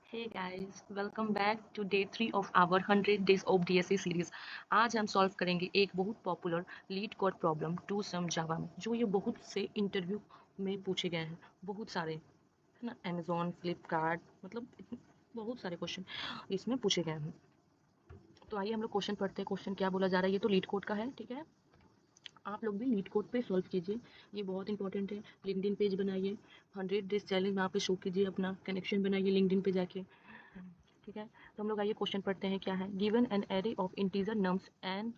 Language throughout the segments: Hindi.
Hey guys, welcome back to day 3 of our 100 days of DSA series. आज हम सॉल्व करेंगे एक बहुत popular LeetCode problem two sum Java में, जो ये बहुत से इंटरव्यू में पूछे गए हैं। बहुत सारे है ना, अमेजोन, फ्लिपकार्ट, मतलब बहुत सारे क्वेश्चन इसमें पूछे गए हैं। तो आइए हम लोग क्वेश्चन पढ़ते हैं। क्वेश्चन क्या बोला जा रहा है, ये तो लीड कोड का है, ठीक है। आप लोग भी लीड कोड पे सॉल्व कीजिए, ये बहुत इंपॉर्टेंट है। लिंक्डइन पेज बनाइए, 100 डेज चैलेंज वहाँ पे शो कीजिए, अपना कनेक्शन बनाइए लिंक्डइन पे जाके, ठीक है। तो हम लोग आइए क्वेश्चन पढ़ते हैं। क्या है, given an array of integer nums and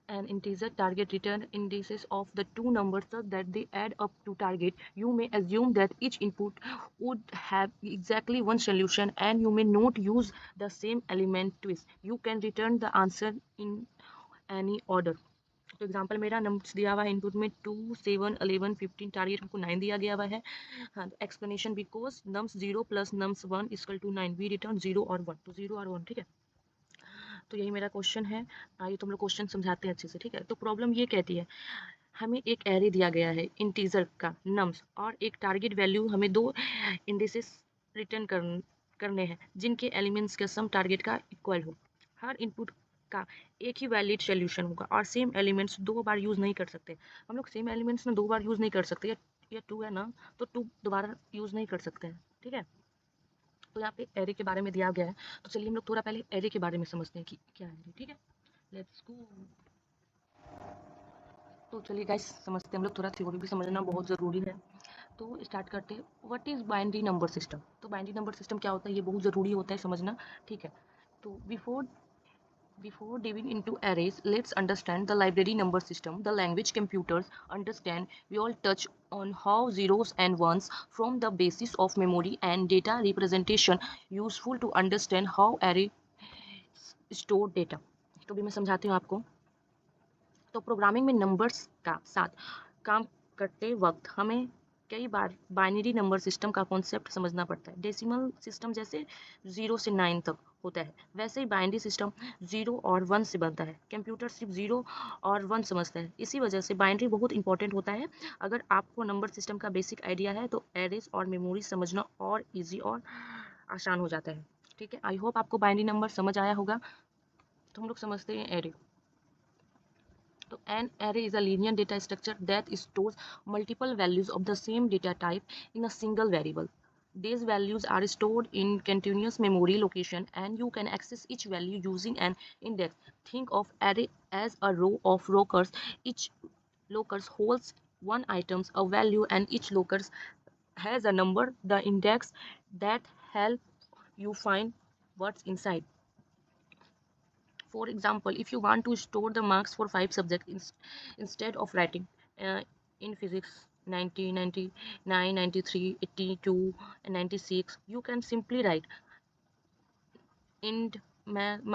an integer target return indices of the two numbers such that they add up to target. You may assume that each input would have exactly one solution and you may not use the same element twice. You can return the answer in any order. तो एग्जांपल मेरा नंबर्स दिया हुआ है इनपुट में 2 7 11 15, टारगेट हमको 9 दिया गया हुआ है। हाँ, तो explanation because nums 0 plus nums 1 equal to 9, we return 0 और 1, तो 0 और 1, ठीक है। तो यही मेरा क्वेश्चन है। आइए तुम लोग क्वेश्चन समझाते हैं अच्छे से, ठीक है। तो प्रॉब्लम ये कहती है, हमें एक एरे दिया गया है इंटीजर का नम्स और एक टारगेट वैल्यू, हमें दो इंडिसेस रिटर्न करने हैं जिनके एलिमेंट्स का सम टारगेट का इक्वल हो। हर इनपुट का एक ही वैलिड सोल्यूशन होगा और सेम एलिमेंट्स दो बार यूज नहीं कर सकते। हम लोग सेम एलिमेंट्स ना दो बार यूज नहीं कर सकते। या टू है ना, तो टू दोबारा यूज नहीं कर सकते हैं, ठीक है। तो यहाँ पे एरे के बारे में दिया गया है, तो चलिए हम लोग थोड़ा पहले एरे के बारे में समझते हैं कि क्या है, ठीक है। Let's go. तो चलिए गाइस समझते हैं हम लोग, थोड़ा थ्योरी भी समझना बहुत ज़रूरी है। तो स्टार्ट करते हैं। What is binary number system. तो बाइनरी नंबर सिस्टम क्या होता है, ये बहुत ज़रूरी होता है समझना, ठीक है। तो Before diving into arrays, let's understand the library number system, the language computers understand. We all touch on how zeros and ones from the basis of memory and data representation, useful to understand how array store data. तो भी मैं समझाती हूँ आपको। तो प्रोग्रामिंग में नंबर्स का साथ काम करते वक्त हमें कई बार बाइनरी नंबर सिस्टम का कॉन्सेप्ट समझना पड़ता है। डेसिमल सिस्टम जैसे 0 से 9 तक होता है, वैसे ही बाइनरी सिस्टम 0 और 1 से बनता है। कंप्यूटर सिर्फ 0 और 1 समझता है, इसी वजह से बाइनरी बहुत इंपॉर्टेंट होता है। अगर आपको नंबर सिस्टम का बेसिक आइडिया है तो एरेज और मेमोरी समझना और ईजी और आसान हो जाता है, ठीक है। आई होप आपको बाइनरी नंबर समझ आया होगा। तो हम लोग समझते हैं array. So an array is a linear data structure that stores multiple values of the same data type in a single variable. These values are stored in continuous memory location and you can access each value using an index. Think of array as a row of locers. Each locus holds one item, a value, and each locus has a number, the index that help you find what's inside. For example, if you want to store the marks for 5 subjects, instead of writing in physics 90, 99, 93, 82, and 96, you can simply write int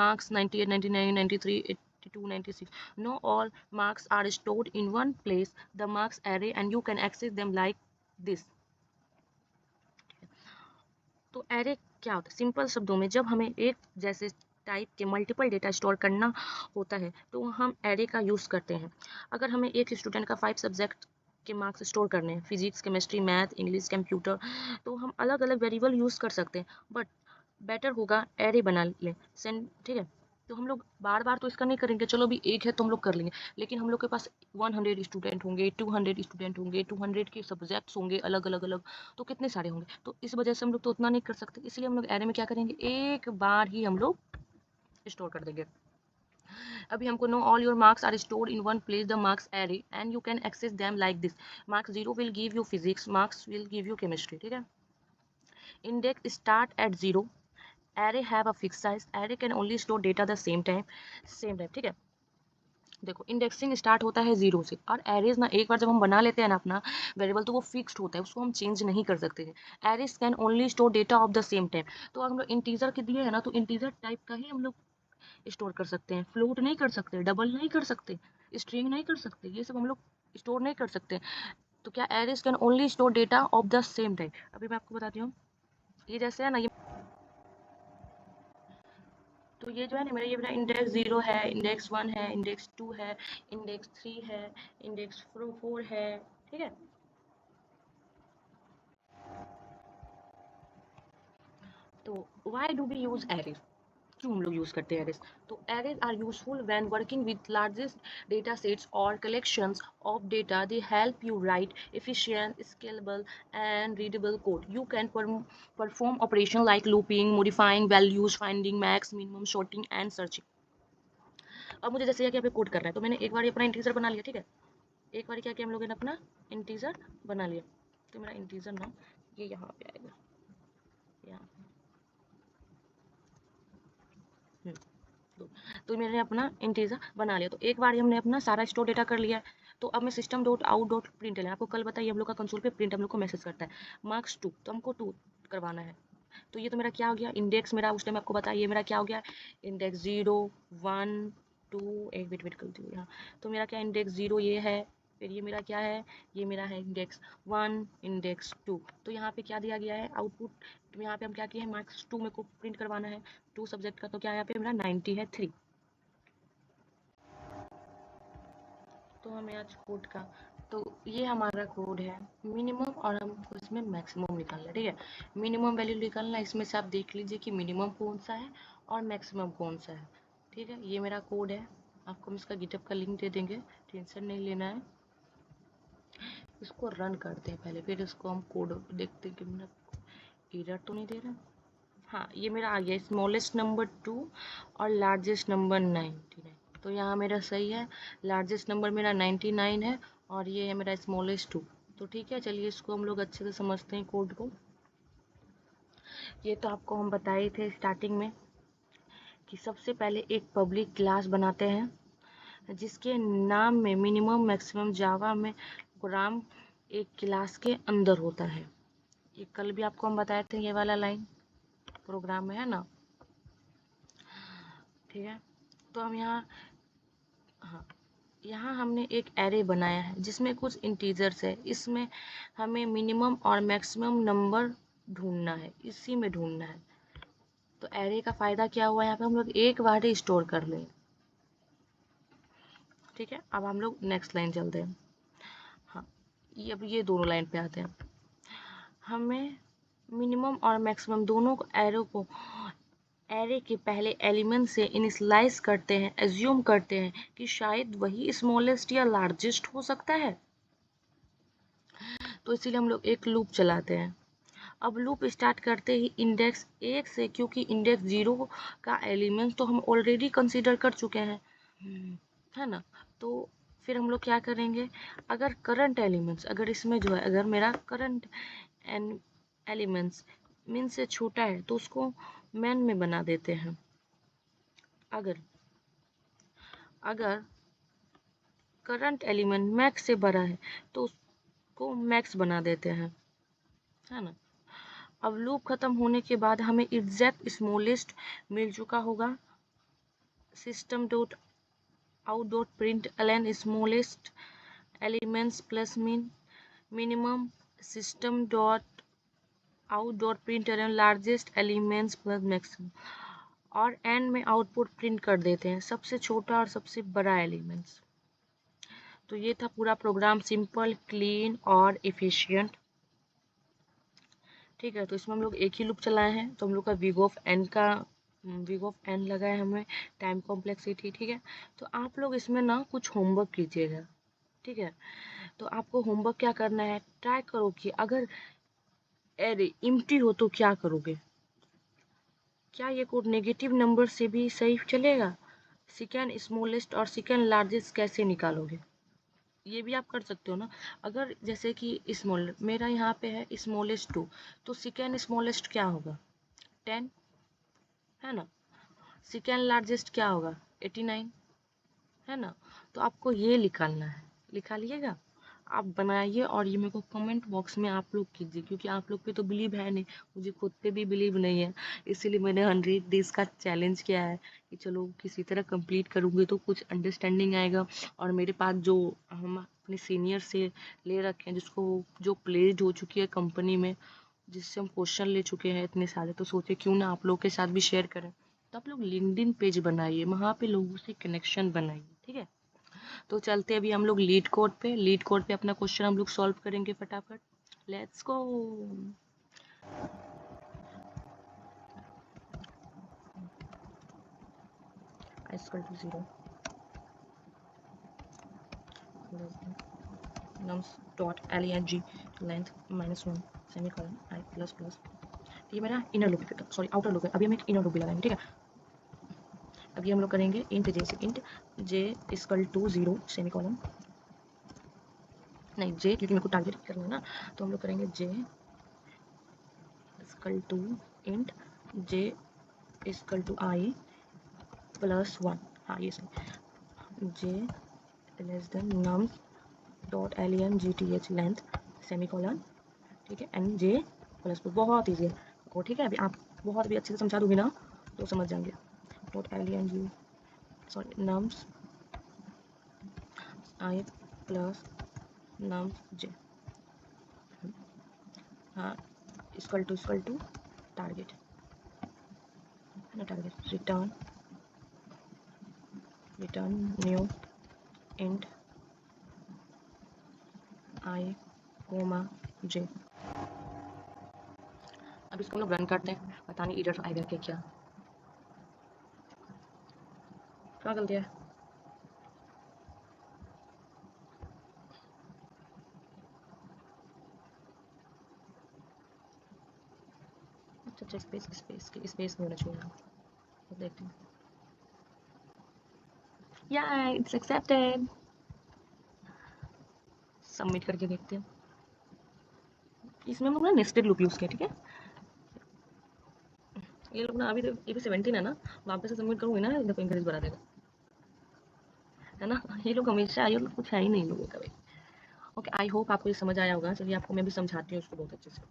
marks 98, 99, 93, 82, 96. No, all marks are stored in one place, the marks array, and you can access them like this. तो एरे क्या होता है, सिंपल शब्दों में जब हमें एक जैसे टाइप के मल्टीपल डेटा स्टोर करना होता है तो हम एरे का यूज़ करते हैं। अगर हमें एक स्टूडेंट का 5 सब्जेक्ट के मार्क्स स्टोर करने हैं, physics, chemistry, math, English, computer, तो हम अलग अलग वेरिएबल यूज़ कर सकते हैं, बट बेटर होगा एरे बना लें, ठीक है। तो हम लोग बार बार तो इसका नहीं करेंगे, चलो अभी एक है तो हम लोग कर लेंगे, लेकिन हम लोग के पास 100 स्टूडेंट होंगे, 200 स्टूडेंट होंगे, 200 के सब्जेक्ट्स होंगे अलग अलग अलग, तो कितने सारे होंगे। तो इस वजह से हम लोग तो उतना नहीं कर सकते, इसलिए हम लोग एरे में क्या करेंगे, एक बार ही हम लोग स्टोर कर देंगे। अभी हमको know all your marks are stored in one place the marks array and you can access them like this. Marks 0 will give you physics, marks will give you chemistry, ठीक है। Index start at 0, array have a fixed size, array can only store data the same time, ठीक है। देखो इंडेक्सिंग स्टार्ट होता है 0 से, और एरेज ना एक बार जब हम बना लेते हैं ना अपना वेरिएबल, तो वो फिक्स्ड होता है, उसको हम चेंज नहीं कर सकते हैं। Arrays can only store data of the same type. तो हम लोग इंटीजर के दिए है ना, तो इंटीजर टाइप का ही हम लोग स्टोर कर सकते हैं, फ्लोट नहीं कर सकते, डबल नहीं कर सकते, स्ट्रिंग नहीं कर सकते, ये सब हम लोग स्टोर नहीं कर सकते। तो क्या, arrays can only store data of the same type. अभी मैं आपको बताती हूँ, ये जैसे है ना, ये तो ये जो है ना मेरा, ये मेरा इंडेक्स 0 है, इंडेक्स 1 है, इंडेक्स 2 है, इंडेक्स 3 है, इंडेक्स 4 है, ठीक है। तो why do we use arrays, क्यों हम लोग यूज करते हैं एरेज? तो arrays are useful when working with largest data sets और collections of data. They help you write efficient, scalable and readable code. You can perform operation like looping, modifying values, finding max, minimum, sorting and searching. अब मुझे जैसे यहाँ पे कोड करना है, तो मैंने एक बार अपना इंटीजर बना लिया, ठीक है, एक बार क्या किया हम लोगों ने, अपना इंटीजर बना लिया, तो मेरा इंटीजर ना ये यहाँ पे आएगा, यहाँ तो मैंने अपना इंटीजर बना लिया। तो एक बार हमने अपना सारा स्टोर डेटा कर लिया, तो अब मैं system dot out dot print आपको कल बताइए हम लोग का कंसोल पे प्रिंट हम लोग को मैसेज करता है मार्क्स 2, तो हमको 2 करवाना है। तो ये तो मेरा क्या हो गया, इंडेक्स मेरा उस टाइम आपको बताइए मेरा क्या हो गया, इंडेक्स 0 1 2, एक वेट करती हूँ यहाँ, तो मेरा क्या इंडेक्स 0 ये है, फिर ये मेरा क्या है, ये मेरा है इंडेक्स 1 इंडेक्स 2। तो यहाँ पे क्या दिया गया है आउटपुट, तो यहाँ पे हम क्या किए हैं मार्क्स 2 मेरे को प्रिंट करवाना है 2 सब्जेक्ट का, तो क्या यहाँ पे मेरा 90 है 3। तो हमें आज कोड का, तो ये हमारा कोड है मिनिमम और हमको इसमें मैक्सिमम निकालना है, ठीक है, मिनिमम वैल्यू निकालना है, इसमें से आप देख लीजिए कि मिनिमम कौन सा है और मैक्सिमम कौन सा है, ठीक है। ये मेरा कोड है, आपको हम इसका गिटअप का लिंक दे देंगे, टेंशन नहीं लेना है। इसको रन करते हैं पहले, फिर इसको हम कोड देखते हैं कि मेरा एरर तो नहीं दे रहा। हाँ ये मेरा आ गया स्मॉलेस्ट नंबर 2 और लार्जेस्ट नंबर 99, तो यहाँ मेरा सही है, लार्जेस्ट नंबर मेरा 99 है और ये है मेरा स्मॉलेस्ट 2। तो ठीक है, चलिए इसको हम लोग अच्छे से समझते हैं कोड को। ये तो आपको हम बताए थे स्टार्टिंग में कि सबसे पहले एक पब्लिक क्लास बनाते हैं जिसके नाम में मिनिमम मैक्सिमम जावा में प्रोग्राम एक क्लास के अंदर होता है। ये कल भी आपको हम बताए थे, ये वाला लाइन प्रोग्राम में है ना, ठीक है। तो हम यहाँ, हाँ यहाँ हमने एक एरे बनाया है जिसमें कुछ इंटीजर्स है, इसमें हमें मिनिमम और मैक्सिमम नंबर ढूंढना है, इसी में ढूंढना है। तो एरे का फायदा क्या हुआ, यहाँ पे हम लोग एक बार ही स्टोर कर लें, ठीक है। अब हम लोग नेक्स्ट लाइन चलते हैं। हाँ ये अब ये दोनों लाइन पे आते हैं, हमें मिनिमम और मैक्सिमम दोनों एरो को एरे के पहले एलिमेंट से इनिशियलाइज करते हैं, एज्यूम करते हैं कि शायद वही स्मॉलेस्ट या लार्जेस्ट हो सकता है, तो इसीलिए हम लोग एक लूप चलाते हैं। अब लूप स्टार्ट करते ही इंडेक्स 1 से, क्योंकि इंडेक्स 0 का एलिमेंट तो हम ऑलरेडी कंसीडर कर चुके हैं, है ना। तो फिर हम लोग क्या करेंगे, अगर करंट एलिमेंट्स, अगर इसमें जो है अगर मेरा करंट एलिमेंट्स मिन से छोटा है तो उसको मैन में बना देते हैं, अगर अगर करंट एलिमेंट मैक्स से बड़ा है तो उसको मैक्स बना देते हैं, है ना। अब लूप खत्म होने के बाद हमें एग्जैक्ट स्मॉलेस्ट मिल चुका होगा, system dot out dot println smallest elements plus minimum system dot out dot println largest elements plus maximum, और एंड में आउटपुट प्रिंट कर देते हैं सबसे छोटा और सबसे बड़ा एलिमेंट्स। तो ये था पूरा प्रोग्राम, सिंपल, क्लीन और एफिशिएंट, ठीक है। तो इसमें हम लोग एक ही लूप चलाए हैं, तो हम लोग का विग ऑफ एन लगा है हमें, टाइम कॉम्प्लेक्सिटी, ठीक है। तो आप लोग इसमें ना कुछ होमवर्क कीजिएगा, ठीक है। तो आपको होमवर्क क्या करना है, ट्राई करो कि अगर एरे एम्प्टी हो तो क्या करोगे, क्या ये कोड नेगेटिव नंबर से भी सही चलेगा, सेकेंड स्मॉलेस्ट और सेकेंड लार्जेस्ट कैसे निकालोगे, ये भी आप कर सकते हो ना। अगर जैसे कि स्मॉल मेरा यहाँ पे है स्मॉलेस्ट 2, तो सेकेंड स्मॉलेस्ट क्या होगा 10, है ना। सेकेंड लार्जेस्ट क्या होगा 89, है ना। तो आपको ये निकालना है, निकालिएगा, आप बनाइए और ये मेरे को कमेंट बॉक्स में आप लोग कीजिए, क्योंकि आप लोग पे तो बिलीव है नहीं, मुझे खुद पे भी बिलीव नहीं है, इसीलिए मैंने 100 डेज का चैलेंज किया है कि चलो किसी तरह कंप्लीट करूँगी तो कुछ अंडरस्टैंडिंग आएगा। और मेरे पास जो हम अपने सीनियर से ले रखे हैं, जिसको जो प्लेस्ड हो चुकी है कंपनी में, जिससे हम क्वेश्चन ले चुके हैं इतने सारे, तो सोचे क्यों ना आप लोग के साथ भी शेयर करें। तो आप लोग लिंक्डइन पेज बनाइए, वहाँ पे लोगों से कनेक्शन बनाइए, ठीक है। तो चलते अभी हम लोग लीड कोड पे अपना क्वेश्चन हम लोग सॉल्व करेंगे फटाफट, let's go. Equal to 0 nums dot len g length -1 semicolon i plus plus. ये मेरा इनर लूप है, सॉरी आउटर लूप है। अभी हम एक इनर लूप भी लगाएंगे, ठीक है। अभी हम लोग करेंगे int j equal to 0 semicolon, नहीं j क्योंकि मेरे को टारगेट करना है ना, तो हम लोग करेंगे j equal to int j equal to i plus 1। हाँ ये सही, j less than nums dot len gth length semicolon, ठीक है, एंड j प्लस। बहुत ईजी है वो, ठीक है। अभी आप बहुत भी अच्छे से समझा दूंगी ना तो समझ जाएंगे। Dot len g sorry nums i plus nums j, हाँ इक्वल टू टारगेट, ना target return new int i comma j। अब इसको हम लोग रन करते हैं, पता नहीं एरर आएगा क्या गलती है। अच्छा स्पेस नहीं होना चाहिए, तो देखते हैं। या इट्स एक्सेप्टेड, सबमिट करके देखते हैं। इसमें हम लोग ना नेस्टेड लूप यूज किया, ठीक है। ये लोग ना अभी तो ये भी 17 है ना, वापस से सबमिट करूंगी ना देखो इंक्रीज बढ़ा देगा, है ना। ये लोग हमेशा, ये लोग कुछ है ही नहीं लोगों का भाई। ओके, आई होप आपको ये समझ आया होगा। चलिए आपको मैं भी समझाती हूँ उसको बहुत अच्छे से,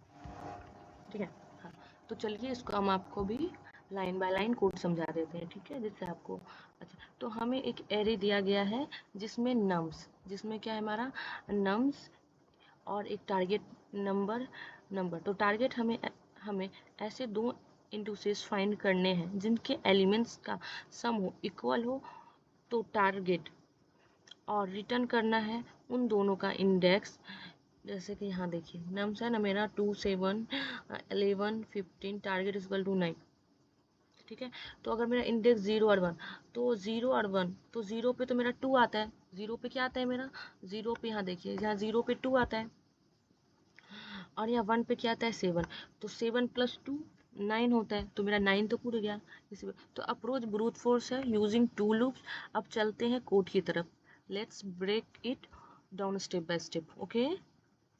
ठीक है। हाँ तो चलिए इसको हम आपको भी लाइन बाय लाइन कोड समझा देते हैं, ठीक है, जिससे आपको अच्छा। तो हमें एक एरे दिया गया है जिसमें नम्स, जिसमें क्या है हमारा नम्स और एक टारगेट नंबर। तो टारगेट हमें ऐसे दो इंडिसेस फाइंड करने हैं जिनके एलिमेंट्स का सम हो, इक्वल हो, तो टारगेट, और रिटर्न करना है उन दोनों का इंडेक्स। जैसे कि यहाँ देखिए नम्स है ना मेरा 2 7 11 15, टारगेट इक्वल टू 9, ठीक है। तो अगर मेरा इंडेक्स 0 और 1, तो 0 और 1, तो 0 पे तो मेरा 2 आता है। 0 पे क्या आता है मेरा, 0 पे यहाँ देखिए, यहाँ 0 पे 2 आता है, और यहाँ 1 पे क्या आता है 7, तो 7 प्लस 2 9 होता है, तो मेरा 9 तो पूरा गया। इसी तो अप्रोच ब्रूट फोर्स है यूजिंग 2 लूप्स। अब चलते हैं कोड की तरफ, let's break it down step by step, okay.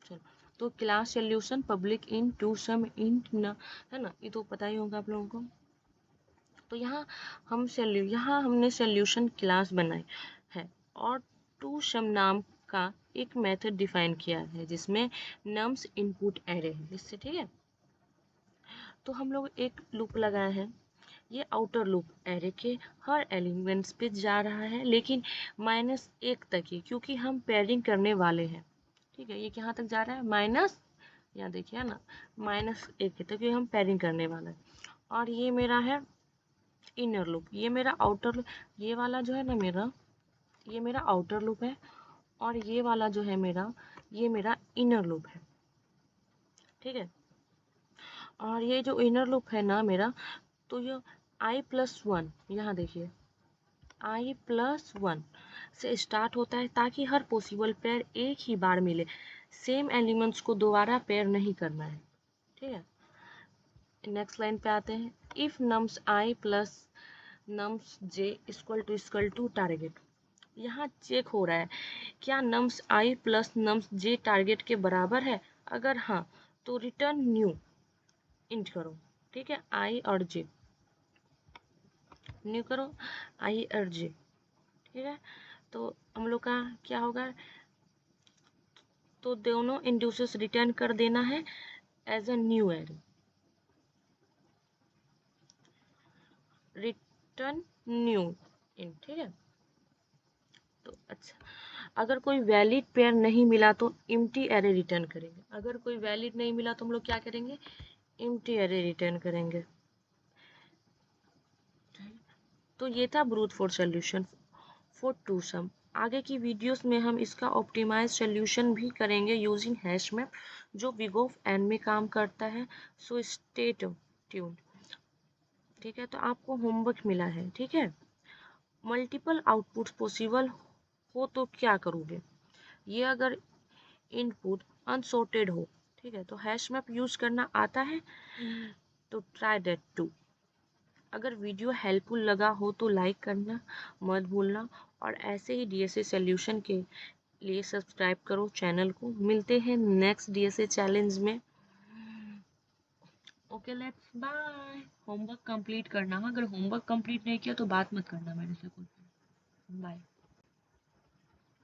चलो, तो class solution public int two sum int न, है ना, ये तो पता ही होगा आप लोगों को। तो यहाँ हमने सोल्यूशन क्लास बनाई है और टू सम नाम का एक मेथड डिफाइन किया है जिसमें नम्स इनपुट एरे है इससे, ठीक है। तो हम लोग एक लूप लगाए हैं, ये आउटर लूप एरे के हर एलिमेंट्स पे जा रहा है, लेकिन -1 तक ही, क्योंकि हम पेयरिंग करने वाले हैं, ठीक है। ये कहाँ तक जा रहा है, माइनस, यहाँ देखिए ना -1 तक ये हम पेयरिंग करने वाला है। और ये मेरा है इनर लूप, ये मेरा आउटर लूप, ये वाला जो है ना मेरा, ये मेरा आउटर लूप है, और ये वाला जो है मेरा, ये मेरा इनर लूप है, ठीक है। और ये जो इनर लूप है ना मेरा, तो ये i+1, यहाँ देखिए i+1 से स्टार्ट होता है, ताकि हर पॉसिबल पेयर एक ही बार मिले, सेम एलिमेंट्स को दोबारा पेयर नहीं करना है, ठीक है। नेक्स्ट लाइन पे आते हैं, if nums i plus nums j equal to target. यहाँ चेक हो रहा है क्या nums i plus nums j target के बराबर है, अगर हाँ तो रिटर्न न्यू इंट करो, ठीक है, i और j न्यू करो, i और j, ठीक है। तो हम लोग का क्या होगा, तो दोनों इंड्यूसेस रिटर्न कर देना है as a new array, return new int, ठीक है। तो अच्छा, अगर कोई वैलिड पेयर नहीं मिला तो एम्प्टी एरे रिटर्न करेंगे, अगर कोई वैलिड नहीं मिला तो हम लोग क्या करेंगे, एम्प्टी एरे रिटर्न करेंगे। तो ये था brute force solution for two sum. आगे की वीडियोस में हम इसका ऑप्टिमाइज सॉल्यूशन भी करेंगे यूजिंग हैश मैप, जो बिग ऑफ एन में काम करता है। सो स्टे ट्यून्ड, ठीक है। तो आपको होमवर्क मिला है, ठीक है। मल्टीपल आउटपुट्स पॉसिबल हो तो क्या करोगे? ये अगर इनपुट अनसॉर्टेड हो, ठीक है, तो हैश मैप यूज करना आता है तो ट्राई दैट टू। अगर वीडियो हेल्पफुल लगा हो तो लाइक करना मत भूलना, और ऐसे ही डीएसए सॉल्यूशन के लिए सब्सक्राइब करो चैनल को। मिलते हैं नेक्स्ट डीएसए चैलेंज में। Okay, let's bye. Homework complete करना, अगर होमवर्क कंप्लीट नहीं किया तो बात मत करना मेरे से कुछ। बाय।